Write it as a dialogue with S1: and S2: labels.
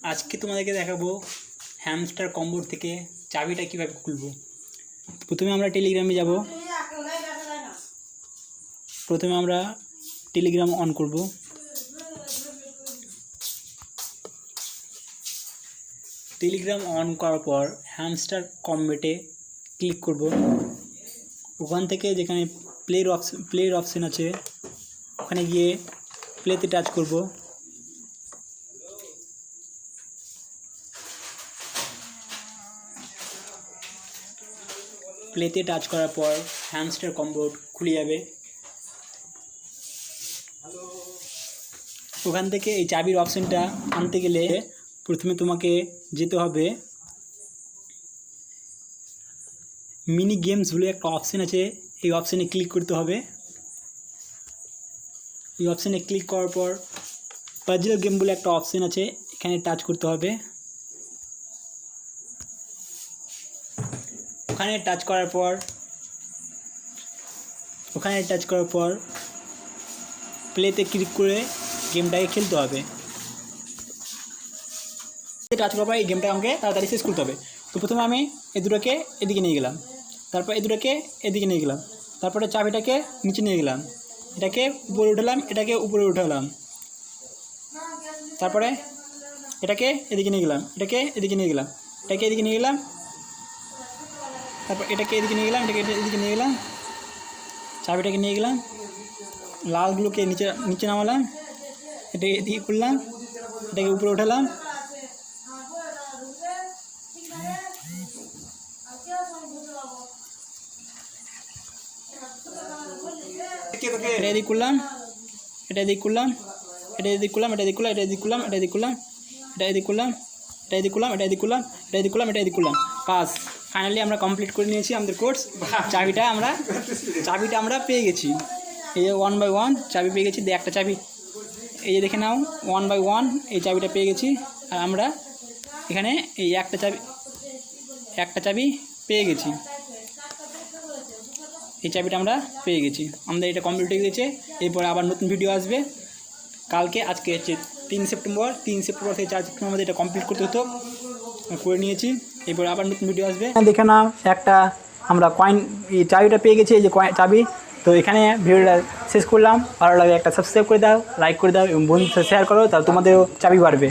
S1: আজকে তোমাদেরকে দেখাবো হ্যামস্টার কম্বোর থেকে চাবিটা কীভাবে খুলবো। প্রথমে আমরা টেলিগ্রামে যাব। প্রথমে আমরা টেলিগ্রাম অন করব। টেলিগ্রাম অন করার পর হ্যামস্টার কম্বেটে ক্লিক করব। ওখান থেকে যেখানে প্লের অপশন আছে ওখানে গিয়ে প্লেতে টাচ করব। প্লেতে টাচ করার পর হ্যামস্টার কম্বো খুলে যাবে। ওখান থেকে এই চাবির অপশনটা আনতে গেলে প্রথমে তোমাকে যেতে হবে মিনি গেমস বলে একটা অপশন আছে, এই অপশানে ক্লিক করতে হবে। এই অপশানে ক্লিক করার পর পাজল গেম বলে একটা অপশন আছে, এখানে টাচ করতে হবে। ওখানে টাচ করার পর প্লেতে ক্লিক করে গেমটাকে খেলতে হবে। টাচ করার পর এই গেমটা আমাকে তাড়াতাড়ি শেষ করতে হবে। তো প্রথমে আমি এই দুটোকে এদিকে নিয়ে গেলাম, তারপর এই দুটোকে এদিকে নিয়ে গেলাম, তারপরে চাবিটাকে নিচে নিয়ে গেলাম, এটাকে উপরে উঠালাম, এটাকে উপরে উঠালাম, তারপরে এটাকে এদিকে নিয়ে গেলাম, এটাকে এদিকে নিয়ে গেলাম, এটাকে এদিকে নিয়ে গেলাম, তারপর এটাকে এদিকে নিয়ে গেলাম, এটাকে এদিকে নিয়ে গেলাম, চাবিটাকে নিয়ে গেলাম, লালগুলোকে নিচে নামালাম, এটাকে এদিকে করলাম, এটাকে উপরে উঠালাম, এটা এদিক করলাম, এটা এদিক করলাম, এটা এদিক করলাম, এটা এদিক করলাম, এটা এদিক করলাম, এটা এদিক করলাম, এটা এদিক করলাম, এটা এদিক করলাম, এটা এদিক করলাম, এটা এদিক করলাম, এটা এদিক করলাম। পাস। ফাইনালি আমরা কমপ্লিট করে নিয়েছি আমাদের কোর্স। চাবিটা আমরা পেয়ে গেছি। এই যে 1 বাই 1 চাবি পেয়ে গেছি। একটা চাবি এই যে দেখে নাও 1 বাই 1 এই চাবিটা পেয়ে গেছি। আর আমরা এখানে এই একটা চাবি পেয়ে গেছি। এই চাবিটা আমরা পেয়ে গেছি। আমাদের এটা কমপ্লিট হয়ে গেছে। এরপরে আবার নতুন ভিডিও আসবে কালকে। আজকে হচ্ছে 3 সেপ্টেম্বর থেকে 4 সেপ্টেম্বর আমাদের এটা কমপ্লিট করতে হতো, করে নিয়েছি। এরপরে আবার নতুন ভিডিও আসবে। দেখে নাও একটা আমরা কয়েন এই চাবিটা পেয়ে গেছি, এই যে চাবি। তো এখানে ভিডিওটা শেষ করলাম। ভালো লাগে একটা সাবস্ক্রাইব করে দাও, লাইক করে দাও এবং বন্ধুদের সাথে শেয়ার করো, তাহলে তোমাদেরও চাবি বাড়বে।